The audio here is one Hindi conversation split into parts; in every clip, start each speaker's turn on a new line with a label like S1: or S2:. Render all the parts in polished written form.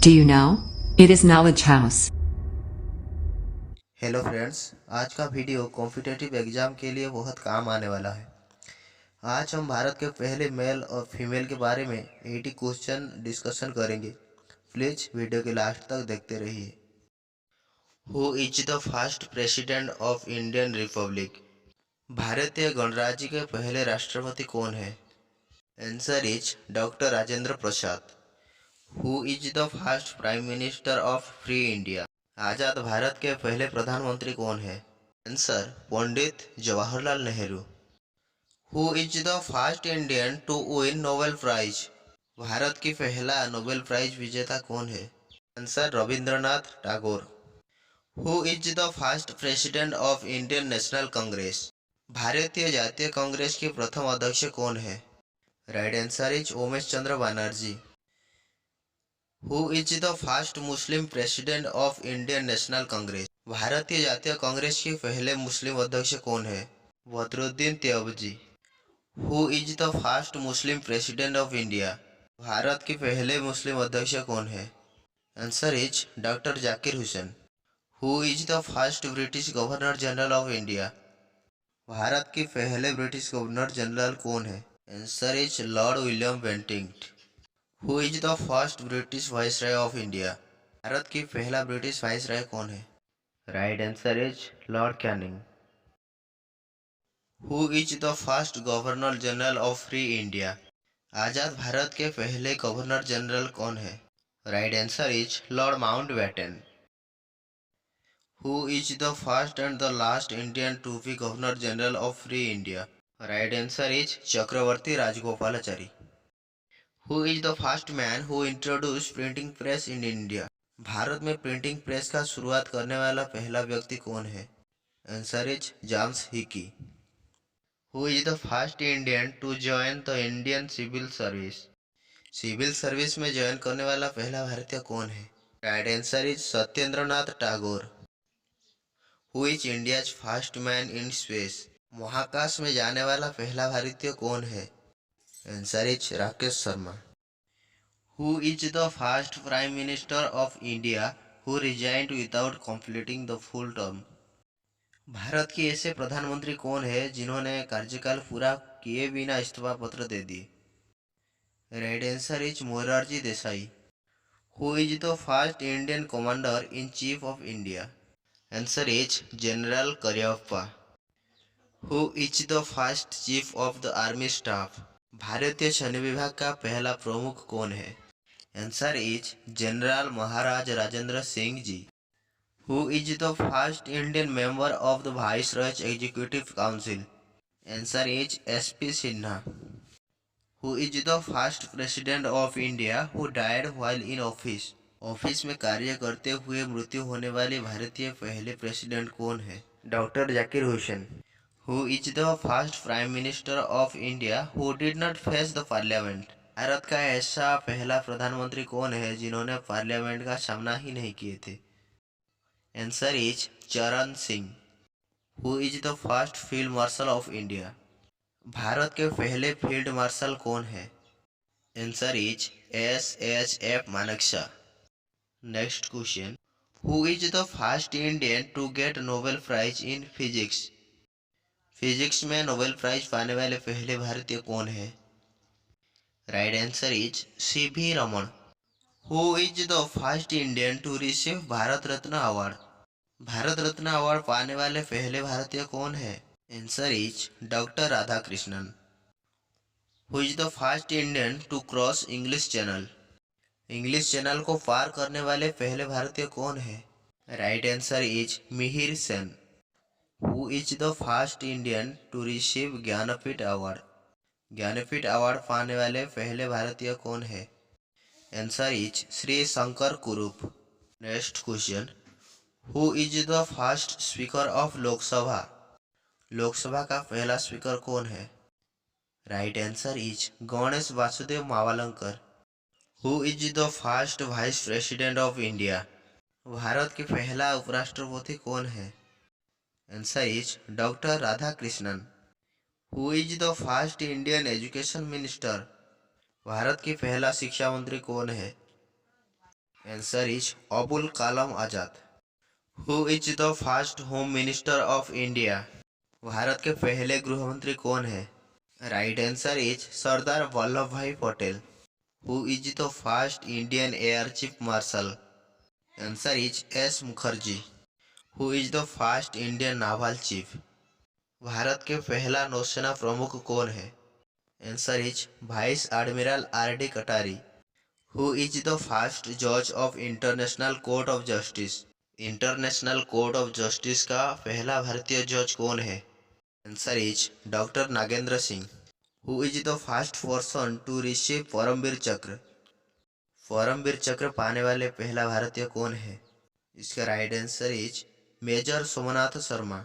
S1: Do you know? It is Knowledge House.
S2: Hello friends. आज का वीडियो कॉम्पिटिटिव एग्जाम के लिए बहुत काम आने वाला है। आज हम भारत के पहले मेल और फीमेल के बारे में 80 क्वेश्चन डिस्कशन करेंगे। प्लीज वीडियो के लास्ट तक देखते रहिए। Who is the first president of Indian republic? भारतीय गणराज्य के पहले राष्ट्रपति कौन है? Answer is doctor Rajendra Prasad. Who is the first prime minister of free India? आज़ाद भारत के पहले प्रधानमंत्री कौन है? Answer Pandit Jawaharlal Nehru. Who is the first Indian to win Nobel prize? भारत की पहला नोबेल प्राइज विजेता कौन है? Answer Rabindranath Tagore. Who is the first president of Indian national Congress? भारतीय जातीय कांग्रेस के प्रथम अध्यक्ष कौन है? Right answer is Umesh Chandra Banerjee. Who is the first Muslim president of Indian national Congress? भारतीय जातीय कांग्रेस के पहले मुस्लिम अध्यक्ष कौन है? Badruddin Tyabji. Who is the first Muslim president of India? Bharat के पहले मुस्लिम अध्यक्ष कौन है? Answer is doctor Zakir Hussain. Who is the first British governor general of India? Bharat के पहले ब्रिटिश गवर्नर जनरल कौन है? Answer is Lord William Bentinck. Who is the first British viceroy of India? भारत की पहला ब्रिटिश वाइसरॉय कौन है? Right answer is Lord Canning. Who is the first governor general of free India? आज़ाद भारत के पहले गवर्नर जनरल कौन है? Right answer is Lord Mountbatten. Who is the first and the last Indian to be governor general of free India? Right answer is Chakravarti Rajagopalachari. Who is the first man who introduce printing press in India? Bharat में प्रिंटिंग प्रेस का शुरुआत करने वाला पहला व्यक्ति कौन है? Answer is James Hicky. Who is the first Indian to join the Indian civil service? Civil service में ज्वाइन करने वाला पहला भारतीय कौन है? Right answer is Satyendra Nath Tagore. Who is India's first man in space? महाकाश में जाने वाला पहला भारतीय कौन है? Answer is Rakesh Sharma. Who is the first prime minister of India who resigned without completing the full term? Bharat के ऐसे प्रधानमंत्री कौन है जिन्होंने कार्यकाल पूरा किए बिना इस्तीफा पत्र दे दिए? Right answer is Morarji Desai. Who is the first Indian commander in chief of India? Answer is general Cariappa. Who is the first chief of the army staff? भारतीय सैन्य विभाग का पहला प्रमुख कौन है? Answer is general Maharaj Rajendra Singh ji. Who is the first Indian member of the viceroy's executive council? Answer is SP Sinha. Who is the first president of India who died while in office? Office में कार्य करते हुए मृत्यु होने वाले भारतीय पहले प्रेसिडेंट कौन है? Doctor Zakir Hussain. Who is the first prime minister of India who did not face the parliament? Bharat का ऐसा पहला प्रधानमंत्री कौन है जिन्होंने पार्लियामेंट का सामना ही नहीं किए थे? Answer is Charan Singh. Who is the first field marshal of India? Bharat के पहले फील्ड मार्शल कौन है? Answer is SHF Manekshaw. Next question. Who is the first Indian to get Nobel prize in physics? Physics में नोबेल प्राइज पाने वाले पहले भारतीय कौन है? Right answer is CV Raman. Who is the first Indian to receive Bharat Ratna award? Bharat Ratna award पाने वाले पहले भारतीय कौन है? Answer is doctor Radhakrishnan. Who is the first Indian to cross English channel? English channel को पार करने वाले पहले भारतीय कौन है? Right answer is Mihir Sen. Who is the first Indian to receive Jnanpith award? Jnanpith award पाने वाले पहले भारतीय कौन है? आंसर इज श्री शंकर कुरूप। Next question. Who is the first speaker of Lok Sabha? Lok Sabha का पहला स्पीकर कौन है? Right answer is Ganesh Vasudev Mavalankar. Who is the first vice president of India? Bharat के पहला उपराष्ट्रपति कौन है? Answer is doctor Radhakrishnan. Who is the first Indian education minister? Bharat के पहला शिक्षा मंत्री कौन है? Answer is Abul Kalam Azad. Who is the first home minister of India? Bharat के पहले गृह मंत्री कौन है? Right answer is Sardar Vallabh भाई Patel. Who is the first Indian air chief marshal? Answer is S Mukherjee. Who is the first Indian novel chief? Bharat के पहला नौसेना प्रमुख कौन है? Answer is vice admiral R D कटारी। हु इज द फर्स्ट जज of international court of justice? International court of justice का पहला भारतीय जज कौन है? Answer is doctor Nagendra Singh. Who is the first person to receive Param Vir Chakra? Param Vir चक्र पाने वाले पहला भारतीय कौन है? इसका right answer is major Somnath Sharma.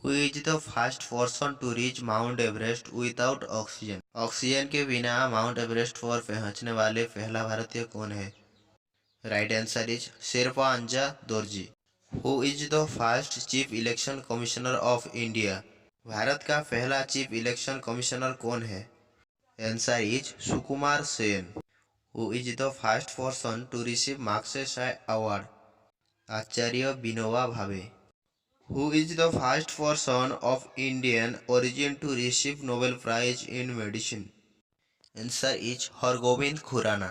S2: Who is the first person to reach Mount Everest without oxygen? Oxygen के बिना माउंट एवरेस्ट पर पहुंचने वाले पहला भारतीय कौन है? Right answer is Sherpa Anja Dorji. Who is the first chief election commissioner of India? भारत का पहला चीफ इलेक्शन कमिश्नर कौन है? Answer is Sukumar Sen. Who is the first person to receive Magsaysay award? Acharya Vinoba Bhave. Who is the first person of Indian origin to receive Nobel Prize in Medicine? Answer is Hargobind Khorana.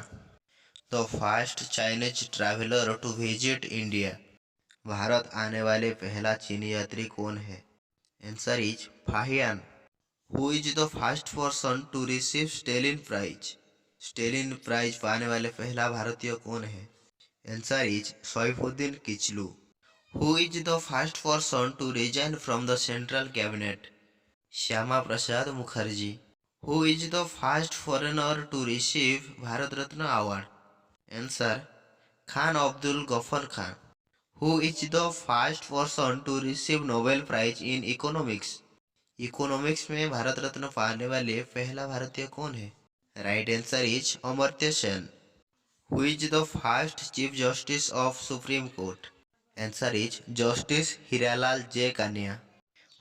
S2: The first Chinese traveller to visit India? भारत आने वाले पहला चीनी यात्री कौन है? Answer is Fahien. Who is the first person to receive Stalin prize? Stalin prize पाने वाले पहला भारतीय कौन है? Answer is Saifuddin Kitchlew. Who is the first person to resign from the central cabinet? Shyama Prasad Mukherjee. Who is the first foreigner to receive Bharat Ratna award? Answer Khan Abdul Ghaffar Khan. Who is the first person to receive Nobel prize in economics? Economics में भारत रत्न पाने वाले पहला भारतीय कौन है? Right answer is Amartya Sen. Who is the first chief justice of supreme court? Answer is justice Hiralal J Kania.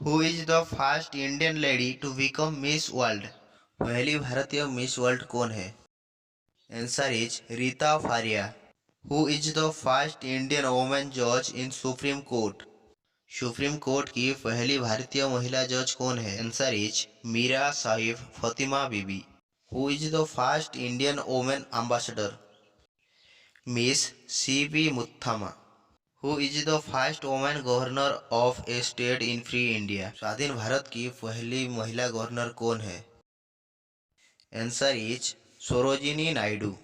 S2: Who is the first Indian lady to become miss world? पहली भारतीय मिस वर्ल्ड कौन है? Answer is Reita Faria. Who is the first Indian women जज in supreme court? Supreme court की पहली भारतीय महिला जज कौन है? Answer is Meera Sahib Fatima Bibi. Who is the first Indian women ambassador? Miss C B Muthamma. Who is the first women governor of a state in free India? स्वाधीन भारत की पहली महिला गवर्नर कौन है? Answer is Sarojini Naidu.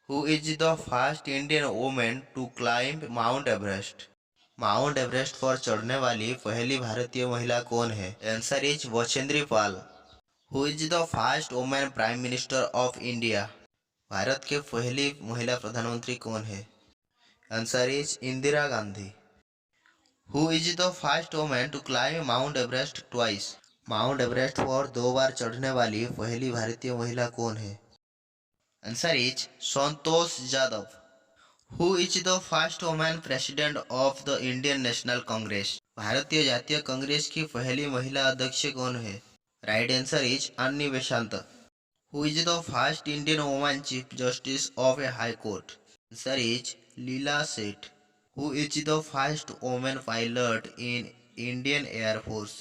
S2: Who is the first Indian women to climb Mount Everest? Mount Everest पर चढ़ने वाली पहली भारतीय महिला कौन है? Answer is Bachendri Pal. Who is the first women prime minister of India? Bharat के पहली महिला प्रधानमंत्री कौन है? Answer is Indira Gandhi. Who is the first women to climb Mount Everest twice? Mount Everest पर 2 बार चढ़ने वाली पहली भारतीय महिला कौन है? Answer is Santosh Jadhav. Who is the first women president of the Indian national Congress? भारतीय जातीय कांग्रेस की पहली महिला अध्यक्ष कौन है? Right answer is Annie Besant. Who is the first Indian women chief justice of a high court? Answer is Leela Seth. Who is the first women pilot in Indian air force?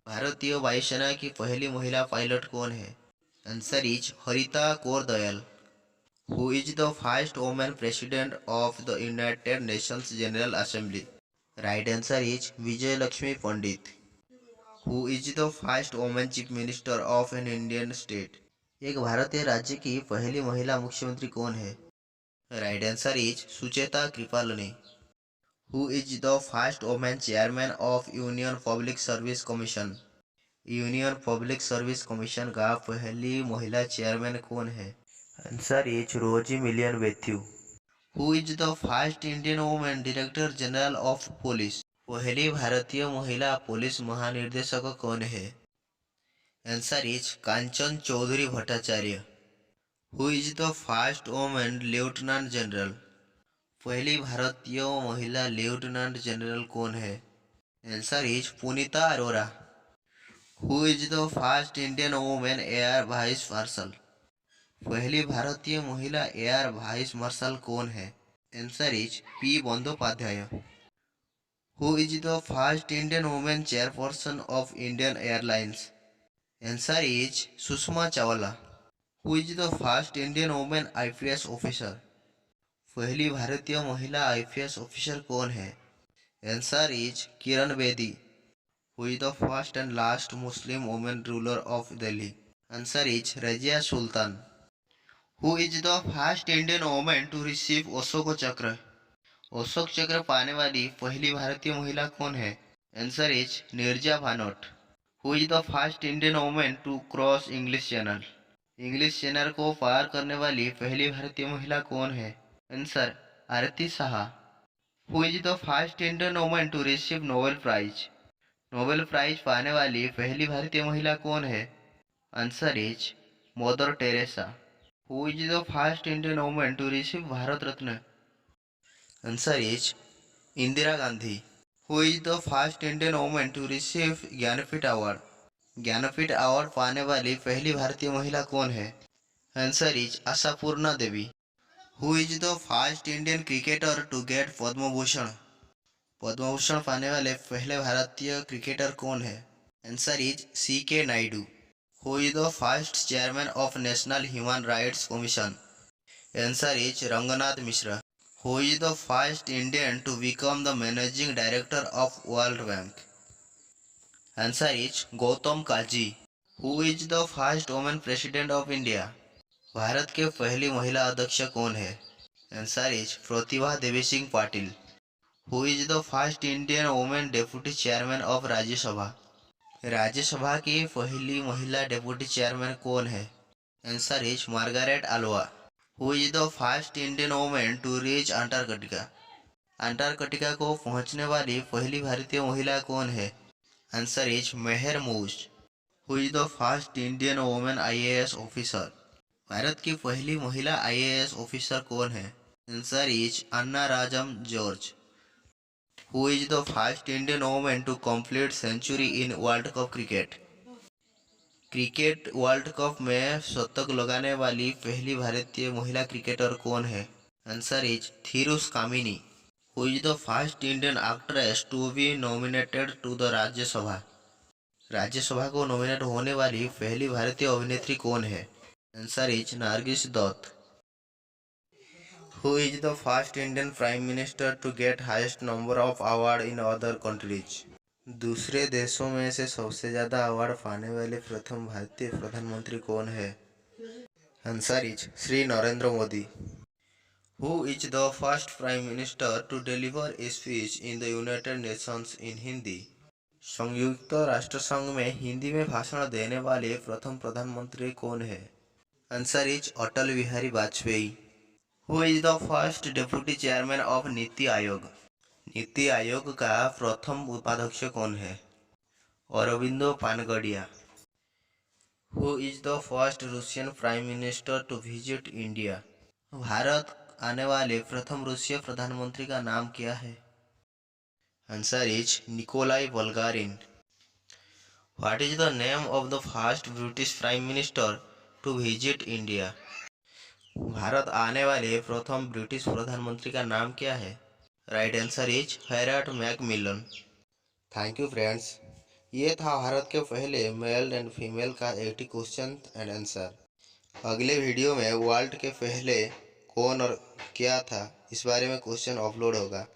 S2: भारतीय वायुसेना की पहली महिला पायलट कौन है? Answer is Harita Kaur Dayal. Who is the first women president of the United Nations general assembly? Right answer is Vijay Lakshmi Pandit. Who is the first women chief minister of an Indian state? एक भारतीय राज्य की पहली महिला मुख्यमंत्री कौन है? Right answer is Sucheta Kripalani. Who is the first women chairman of union public service commission? Union public service commission का पहली महिला चेयरमैन कौन है? Answer is Rose Millian Bathew. Who is the first Indian women director general of police? पहली भारतीय महिला पुलिस महानिर्देशक कौन है? Answer is Kanchan Chaudhary Bhattacharya. Who is the first women lieutenant general? पहली भारतीय महिला लेफ्टिनेंट जनरल कौन है? Answer is Punita Arora. Who is the first Indian women air vice marshal? पहली भारतीय महिला एयर वाइस मार्शल कौन है? Answer is P. Bandyopadhyay. Who is the first Indian woman chairperson of Indian Airlines? Answer is Sushma Chawla. Who is the first Indian woman IPS officer? पहली भारतीय महिला IPS ऑफिसर कौन है? Answer is Kiran Bedi. Who is the first and last Muslim women ruler of Delhi? Answer is Razia Sultan. Who is the first Indian women to receive Ashoka Chakra? Ashoka चक्र पाने वाली पहली भारतीय महिला कौन है? Answer is Neerja Bhanot. Who is the first Indian women to cross English channel? English channel को पार करने वाली पहली भारतीय महिला कौन है? Answer Arati Saha. Who is the first Indian women to receive Nobel prize? Nobel prize पाने वाली पहली भारतीय महिला कौन है? Answer is Mother Teresa. Who is the first Indian women to receive Bharat Ratna? Answer is Indira Gandhi. Who is the first Indian women to receive Jnanpith award? Jnanpith award पाने वाली पहली भारतीय महिला कौन है? Answer is Ashapurna Devi. Who is the first Indian cricketer to get Padma Bhushan? Padma Bhushan पाने वाले पहले भारतीय क्रिकेटर कौन है? Answer is CK Naidu. Who is the first chairman of national human rights commission? Answer is Ranganath Mishra. Who is the first Indian to become the managing director of world bank? Answer is Gautam Kazi. Who is the first women president of India? Bharat के पहली महिला अध्यक्ष कौन है? Answer is Pratibha Devi Singh Patil. Who is the first Indian women deputy chairman of Rajya Sabha? Rajya Sabha की पहली महिला डेप्यूटी चेयरमैन कौन है? Answer is Margaret Alva. Who is the first Indian women to reach Antarctica? Antarctica को पहुंचने वाली पहली भारतीय महिला कौन है? Answer is Mehar moose. Who is the first Indian women IAS officer? Bharat की पहली महिला IAS ऑफिसर कौन है? Answer is Anna Rajam George. Who is the first Indian women to complete century in world cup cricket? Cricket world cup में शतक लगाने वाली पहली भारतीय महिला क्रिकेटर कौन है? Answer is Thirush Kamini. Who is the first Indian actress to be nominated to the Rajya Sabha? Rajya Sabha को नॉमिनेट होने वाली पहली भारतीय अभिनेत्री कौन है? Answer is Nargis Dutt. Who is the first Indian prime minister to get highest number of award in other countries? दूसरे देशों में से सबसे ज़्यादा अवार्ड पाने वाले प्रथम भारतीय प्रधानमंत्री कौन है? Answer is Shri Narendra Modi. Who is the first prime minister to deliver a speech in the United Nations in Hindi? संयुक्त राष्ट्र संघ में हिंदी में भाषण देने वाले प्रथम प्रधानमंत्री कौन है? Answer is Atal Bihari Vajpayee. Who is the first deputy chairman of NITI Aayog? NITI Aayog का प्रथम उपाध्यक्ष कौन है? Arvind Panagariya. Who is the first Russian prime minister to visit India? भारत आने वाले प्रथम रूसीय प्रधानमंत्री का नाम क्या है? Answer is Nikolai Bulganin. What is the name of the first British prime minister to visit India? भारत आने वाले प्रथम ब्रिटिश प्रधानमंत्री का नाम क्या है? Right answer is Harold Macmillan. Thank you friends. ये था भारत के पहले मेल एंड फीमेल का 80 क्वेश्चन एंड आंसर. अगले वीडियो में वर्ल्ड के पहले कौन और क्या था इस बारे में क्वेश्चन अपलोड होगा.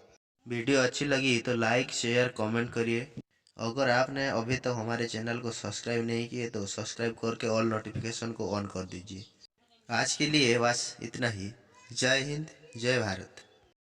S2: वीडियो अच्छी लगी तो लाइक शेयर कमेंट करिए. अगर आपने अभी तक हमारे चैनल को सब्सक्राइब नहीं किए तो सब्सक्राइब करके ऑल नोटिफिकेशन को ऑन कर दीजिए. आज के लिए बस इतना ही. जय हिंद, जय भारत.